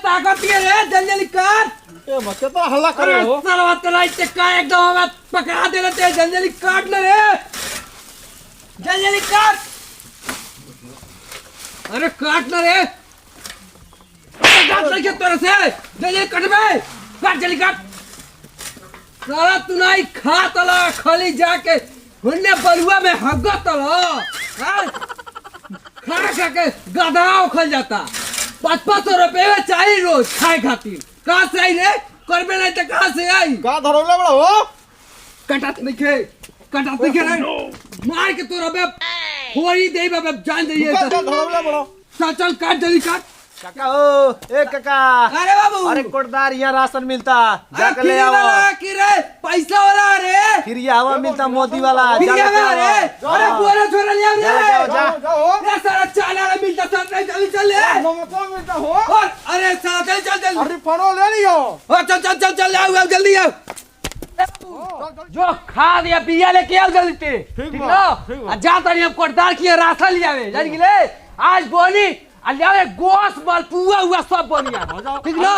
ताकत ये रे जल्दी काट ए मत तो हल्ला करे हो साला तेरा इतने का एकदम हमें पकड़ा दे लेते जल्दी काट ले रे जल्दी काट अरे काट ले रे काट ले तेरे से जल्दी कट बे काट जल्दी काट साला तू नहीं खा तला खाली जाके हुन्ने बलुआ में हग्गा तला खा खा के गधा उखल जाता 500 रुपए में चाहिए रोज खाए खातिर कहाँ से आई रे करबे नहीं तो कहाँ से आई का धरौला बड़ा हो कटात नहीं खे रे मार के तोरा बे होरी दे बे जान जाइए का धरौला बड़ा चल चल काट जल्दी काट काका ओ ए काका अरे बाबू अरे कोटदार यहाँ राशन मिलता जाके ले फ्री आओ वाला की रे पैसा वाला रे फिर ये हवा मिलता मोदी वाला फ्री जाके ले वाला आओ रे अरे पूरा छोरा ले आओ जाओ रे जाओ ये सारा चाला मिलता सब नहीं जल्दी चल ले ममता मिलता हो और अरे साला चल चल चल अरे फनो ले लियो चल चल चल चल आओ जल्दी आओ जो खा दिया पिया लेके आओ जल्दी ठीक ना जा तनी हम कोटदार की राशन ले आवे जान के ले आज बोनी अलिया गोश माल पुआ हुआ सब बनिया ठीक ना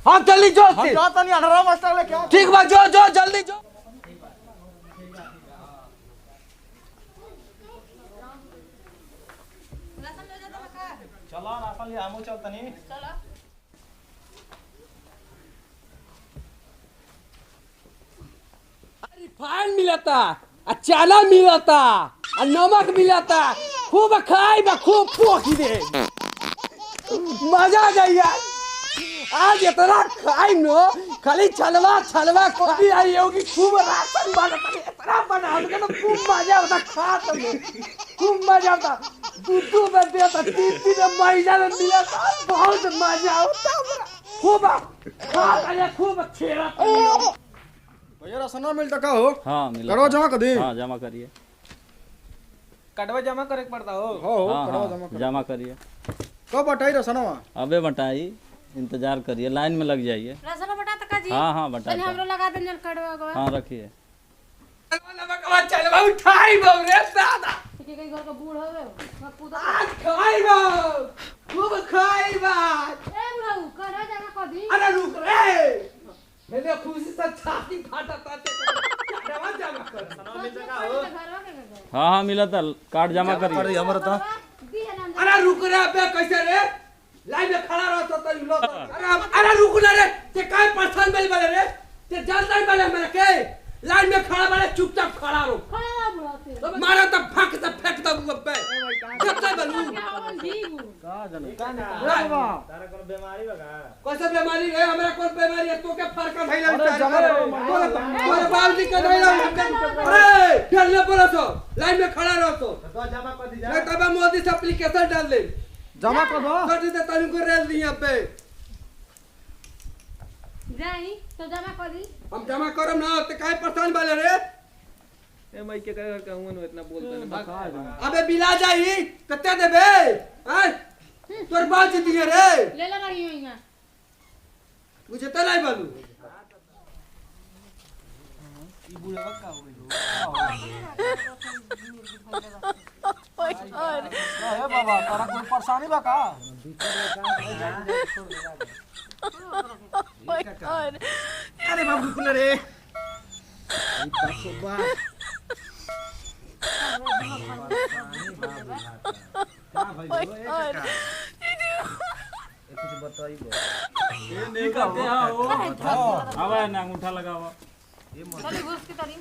हम जल्दी जो हम जाता नहीं 18 मास्टर लेके आओ ठीक बा जो जो जल्दी जो चलो राशन ले हमो चलता नहीं चलो रिफाइंड मिलता चाला मिलता नमक मिलता खूब खाई बा खूब पोखी दे मजा आ गई यार आज इतना खाई नो खाली छलवा खाती आई होगी खूब राशन बनता इतना बना तो खूब मजा आता खा तुमने खूब मजा आता दूध में देता 3 महीना में मिला बहुत मजा आता खूब खा खूब छेड़ा भैया राशन मिलता का हो हाँ मिला करो जमा कर दे हाँ जमा करिए कटवा जमा करे पड़ता हो हो हाँ करो हाँ जमा कर जमा करिए कब बटाई राशनवा अबे बटाई इंतजार करिए लाइन में लग जाइए राशन बटा तक जी हाँ हाँ बटा तनी हमरो लगा देन कड़वा गवा हाँ रखिए चल बाबू ठाई बाबू रे दादा के कई घर का बूढ़ होवे मैं पूदा आज खाई बा खूब खाई बा ए बुढ़ऊ करा जमा कर दी अरे रुक रे मैंने खुशी से छाती फाटा ताते दवा जमा कर घरवा के हाँ हाँ मिला था कार्ड जमा करिए हमारा तो दी है नाम अरे रुक रे बे कैसे रे लाइन में खड़ा रहो तो लोग अरे रुक ना रे ते काय परेशान बेल वाले रे ते जानता ही वाले मेरे के लाइन में खड़ा वाले चुपचाप खड़ा रहो खड़ा बुढ़ा से मारा तो फक से फेंक दो पे कितना बनू का जाने तारा कोनो बीमारी बगा कैसे बीमारी है हमरा कौन बीमारी है तो के फर्क भइला अरे जमा और बाबूजी के धइला अरे चलने बोला तो लाइन में खड़ा रहो तो जमा कर दी नहीं तब मोदी से एप्लीकेशन डाल दे जमा कर दो कर दे तनी को रेल दी यहां पे जाई तो जमा कर दी हम जमा करम ना ते काहे परेशान वाले रे ए मई के कह कहूं इतना बोलता है अबे बिला जाई कते देबे हैं तोर बात दिए रे ले ले रही हूं यहां मुझे तो नहीं बोलू ई बुढ़वा का हो गइल ए बाबा तारा कोई परेशानी बा का अरे बाबू कुल रे कुछ बताइए ये नहीं करते हाँ अब ना अंगूठा लगावा चली घुस की तरी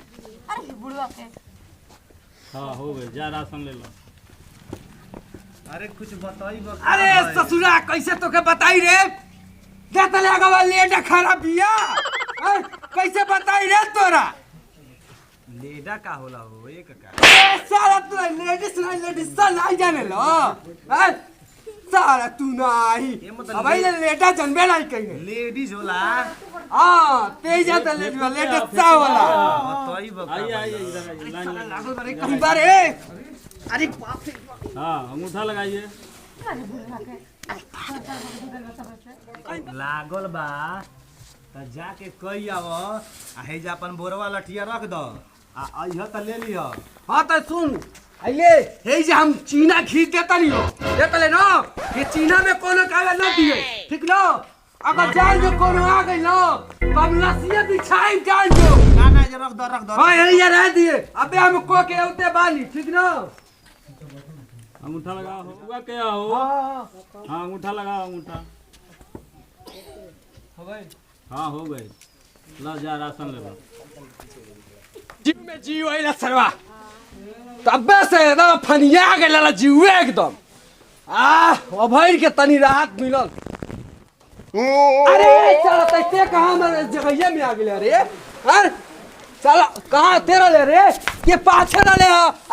अरे बुढ़वा के हाँ हो गए जा राशन ले लो अरे कुछ बताइए अरे ससुरा कैसे तो के बताई रे देता लगावा लेट खराब बिया हैं? कैसे बताई रे तोरा लेडा का होला हो एक का ए साला तू लेडीज सा नहीं जाने लो हैं? साला तू नहीं ये मतलब अब ये लेटा जनबे नहीं कहीं लेडीज होला हां तेज जाता लेडीज सा वाला बताइए आइए आइए इधर आइए लाइन लगा लागो रे कहीं बार ए अरे बाप रे हाँ अंगूठा लगाइए लागल बा त जाके कई आव आ हे जा अपन बोरवा लठिया रख दो आ अइह त ले लिह हाँ तो सुन आइले हे जे हम चीना घी देता नहीं हो देता ले ना ये चीना में कोनो कागज ना दिए ठीक ना अगर जान जो कोनो आ गई ना कब लसिया बिछाई जान जो ना ये रख दो हां यही रह दिए अबे हम को के उते बानी ठीक ना अंगूठा लगाओ हुआ क्या हो हाँ अंगूठा लगाओ अंगूठा हो गई हाँ हो गई ला जा राशन ले लो जीव में जीव आइला सरवा तबे से एकदम फनिया गेला जीव एकदम अभैर के तनी राहत मिलल अरे चल तैसे कहां में जगह में आ गेले रे अरे चल कहां तेरा ले रे ये पाछे ना ले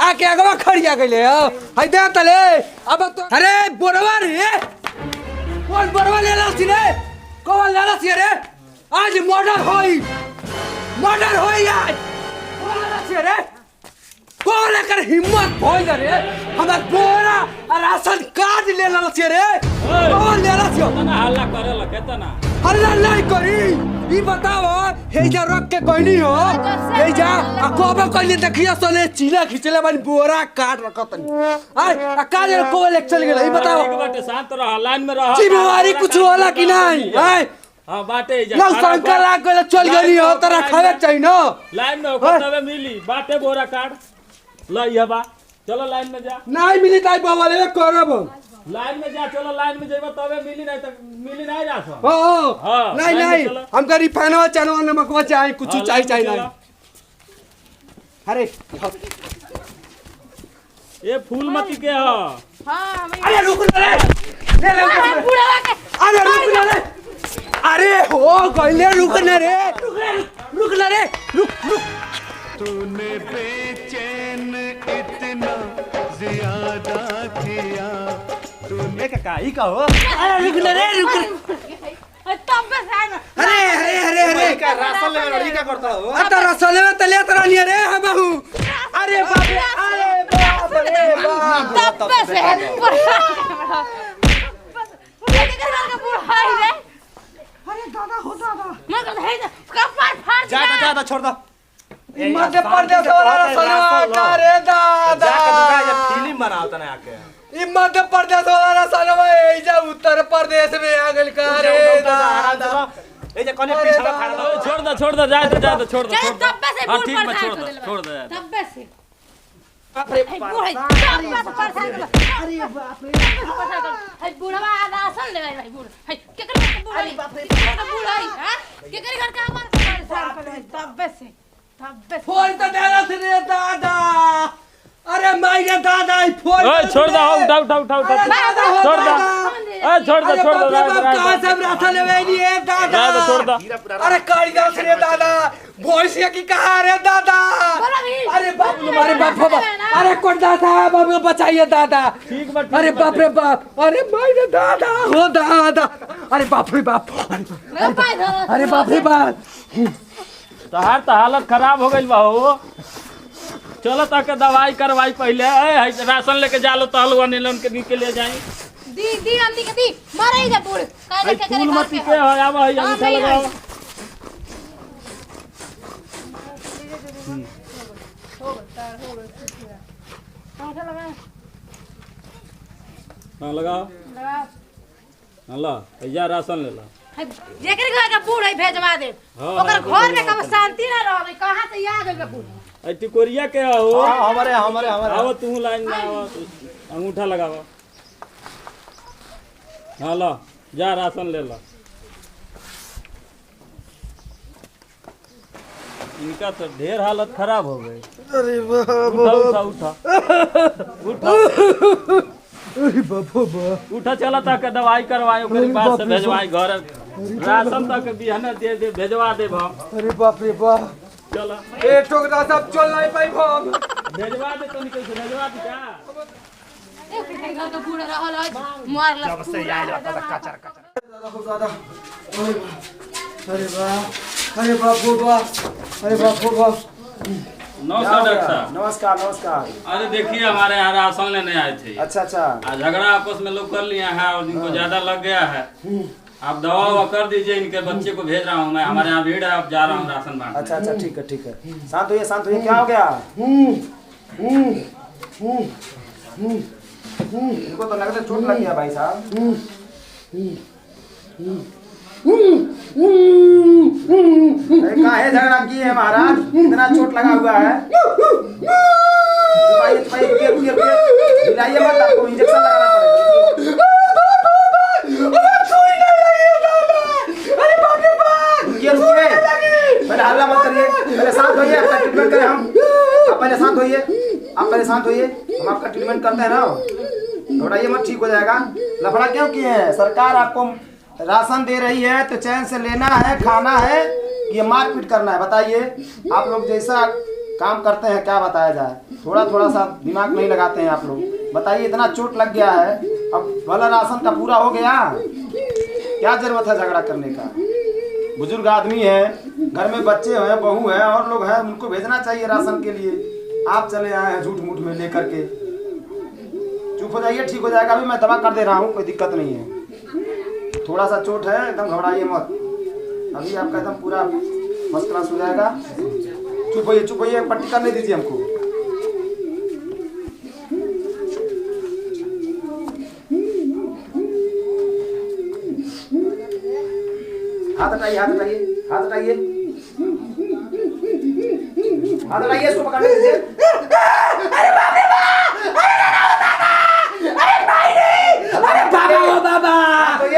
आके अगवा खड़िया गेले हई दे तले अब तो अरे बोरवा रे कौन बोरवा लेला सी रे कौन लेला सी रे आज मर्डर होई आज कौन लेला सी रे कौन लेकर हिम्मत भइल रे हमर बोरा राशन कार्ड लेला सी रे कौन लेला सी तना हल्ला करे ला केतना हल्ला नहीं करी ई बताओ हेजा रख के कहनी हो हेजा आ कोबे कहली देखियो सोले चीला खिचले बन बोरा काट रखतनी आ काले को लेक चल गेल ई बताओ एक बाटे शांत रह लाइन में रह जिम्मेवारी कुछ होला कि नहीं हां बाटे जा ना शंकर लाग गेल चल गेली हो तोरा खावे चाहिए न लाइन में होकर तबे मिली बाटे बोरा काट ल ये बा चलो लाइन में जा नहीं मिली ताई बाबा ले करब लाइन में जा चलो लाइन में जेबा तबे मिली नहीं रास हां नहीं हम करी फैनवा चनवा नमकवा चाहे कुछ चाहिए नहीं अरे ये फूलमती के ह हां अरे रुक रे ले बुढ़वा के अरे रुक रे अरे हो गइले रुक न रे रुक न रे रुक तूने बेचैन इतना ज्यादा किया ए काका ई का हो अरे रुक न रे रुक तब बस अरे का राशन ले लड़ी का करता हो अता रसले में तले तरा नहीं रे हम बहू अरे बाप रे बाप तब बस अरे दादा हो दादा मगर है कपार फाड़ जा छोड़ दो मध्य प्रदेश वाला रसलवा का रे दादा ये फिल्म बनाओ तने आके ई मध्य प्रदेश वाला रसलवा ए जा उत्तर प्रदेश में आ गेल का रे दादा ए जे कोने पीछे खड़ा दो छोड़ दो जाए तो छोड़ दो तब से हां बूढ़ ठीक है पर छोड़ दो तब से अरे बूढ़ तब पर अरे बाप रे है बूढ़वा राशन ले भाई बूढ़ है के कर बूढ़ अरे बाप रे बूढ़ है हां के कर घर का हमार तब से फोन तो देला से रे दादा अरे मायरे दादा ई फोन ओए छोड़ दो उठा छोड़ दो ए छोड़ दो कहां से राशन लेवे नहीं है दादा छोड़ दो अरे कारीगर से रे दादा भोइसिया की कहां रे दादा अरे बाप अरे कोटा साहब हमें बचाइए दादा ठीक बा अरे बाप रे बाप अरे मायरे दादा हो दादा अरे बाप रे बाप अरे बाप रे बाप तहार तो हालत खराब हो गई बा हो चलो ताके दवाई करवाई पहले राशन लेके जा लो तहलुआ नीलन के ले जाई दी आंटी के दी मारे जा बूढ़ काहे के करे फूलमती के है आवा है अंगूठा लगाओ हां लगाओ हल्ला या राशन ले ला जेकर घर का बूढ़ है भेजवा दे ओकर घर में कब शांति ना रहे कहां से आ गइल बूढ़ ए टिकोरिया के हो हमारे आओ तू लाइन में आओ अंगूठा लगाओ हां ला जा राशन ले ला इनका तो ढेर हालत खराब हो गई अरे बाप उठा अरे बाप उठा चला तक दवाई करवाए ओकरे पास से भेजवाई घर राशन तक बिहने दे भेजवा दे हम अरे बाप रे बाप चला ए टोकदा सब चल नहीं पाई हम भेजवा दे तो निकल से भेजवा दे क्या घर का बूढ़ रहल है मार ला जब से आइल बता कचर दादा अरे बाप रे बाप अरे बाप रे बाप नमस्कार डॉक्टर साहब नमस्कार अरे देखिए हमारे यहाँ राशन लेने आए थे अच्छा आज झगड़ा आपस में लोग कर लिए हैं और इनको ज्यादा लग गया है आप दवा ववा कर दीजिए इनके बच्चे को भेज रहा हूँ मैं हमारे यहाँ भीड़ है अब जा रहा हूँ राशन बांटने अच्छा ठीक है शांत होइए क्या हो गया इनको तो लगता है चोट लग गया भाई साहब काहे झगड़ा किए हैं महाराज? इतना चोट लगा हुआ है। हिलाइए मत, आपको इंजेक्शन लगाना पड़ेगा। रुकिए, पहले हल्ला मत करिए, पहले शांत होइए, आपका ट्रीटमेंट करें हम। आप पहले शांत होइए, हम आपका ट्रीटमेंट करते हैं ना। घबराइए मत, ठीक हो जाएगा। लफड़ा क्यों किए हैं? सरकार आपको राशन दे रही है तो चैन से लेना है, खाना है, ये मारपीट करना है? बताइए, आप लोग जैसा काम करते हैं क्या बताया जाए? थोड़ा सा दिमाग नहीं लगाते हैं आप लोग। बताइए, इतना चोट लग गया है, अब भला राशन का पूरा हो गया, क्या जरूरत है झगड़ा करने का? बुजुर्ग आदमी है, घर में बच्चे हैं, बहू है और लोग हैं, उनको भेजना चाहिए राशन के लिए। आप चले आए हैं झूठ मूठ में लेकर के। चुप हो जाइए, ठीक हो जाएगा। अभी मैं दवा कर दे रहा हूँ, कोई दिक्कत नहीं है। थोड़ा सा चोट है, एकदम घबराइए मत, अभी आपका एकदम पूरा फर्स्ट क्लास हो जाएगा। चुप होइए, पट्टी करने दीजिए हमको। हाथ हटाइए, इसको पकड़ने दीजिए। बाबा,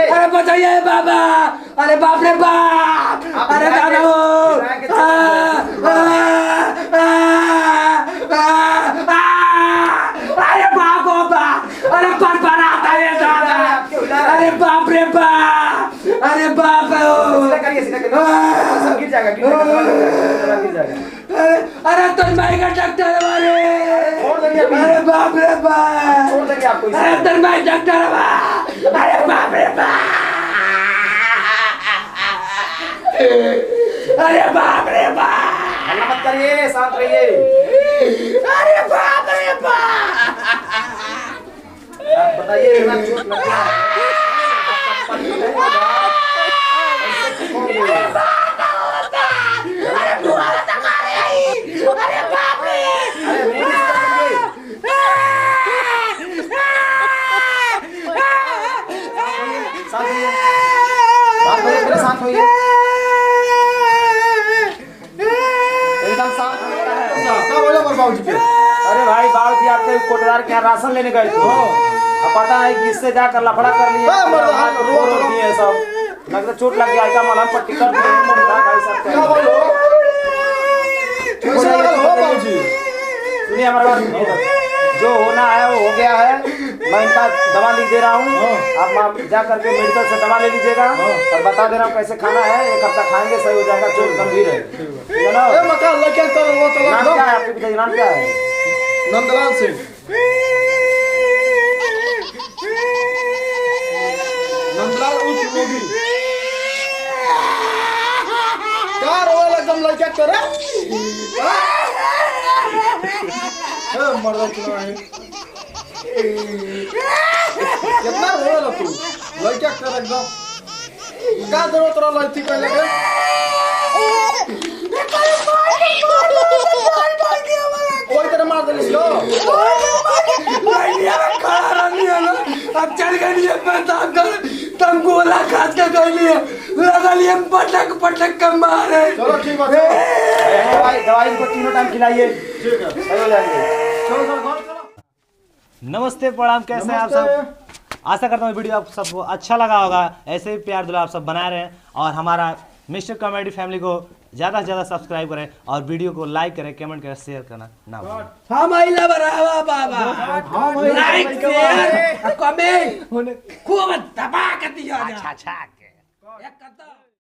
अरे बचाइए बाबा, अरे बाप रे बाप, अरे दादा अरे बाप हो बाप, अरे आता है दादा, अरे बाप रे बाप, अरे बाप गिर जाएगा। अरे तो मैं का डॉक्टर हमारे, अरे बाप रे बाप, अरे तो मैं डॉक्टर, अरे बाप रे बाप, अरे बाप रे बाप, हल्ला मत करिए, शांत रहिए। अरे बाप रे बाप, बताइए, इतना चोट लग गया है, अरे बाप रे, शांत होइए, एकदम शांत होइए। अरे भाई, बाबूजी आपके कोटदार के यहाँ राशन लेने गए थे, अब पता नहीं किससे जाकर लफड़ा कर लिए, रो दिए सब। लगता चोट लग गया, आइका मलहम पट्टी कर दिए भाई साहब। सुनिए हमारा बात, जो होना है वो हो गया है। मैं इनका दवा लिख दे रहा हूँ, आप जा करके मेडिकल से दवा ले लीजिएगा और बता दे रहा हूँ कैसे खाना है। 1 हफ्ता खाएंगे, सही हो जाएगा। चोट गंभीर है, ठीक है ना? नाम क्या है आपके पिताजी? नाम क्या है? नंदलाल सिंह। नंदलाल उर्फ योगी। क्या रोल एकदम लड़का करे? मर्दा चुना है, कितना रोल तू लड़का कर एकदम। क्या जरूरत रहा लड़की पहले के? कोई तरह मार दे इसको। अब चल गए तुम गोला खाद के गए लगलिए पटक के मारे। चलो ठीक है, दवाई को 3 टाइम खिलाइए, ठीक है, सही हो जाएंगे। चलो। नमस्ते, प्रणाम, कैसे हैं आप सब? आशा करता हूँ वीडियो आप सबको अच्छा लगा होगा। ऐसे ही प्यार दुलार आप सब बनाए रहें और हमारा मिस्टर कॉमेडी फैमिली को ज़्यादा से ज़्यादा सब्सक्राइब करें और वीडियो को लाइक करें, कमेंट करें, शेयर करना ना भूलें। हम आइला बराबर बाबा, लाइक शेयर कमेंट खूब दबा के दिया। अच्छा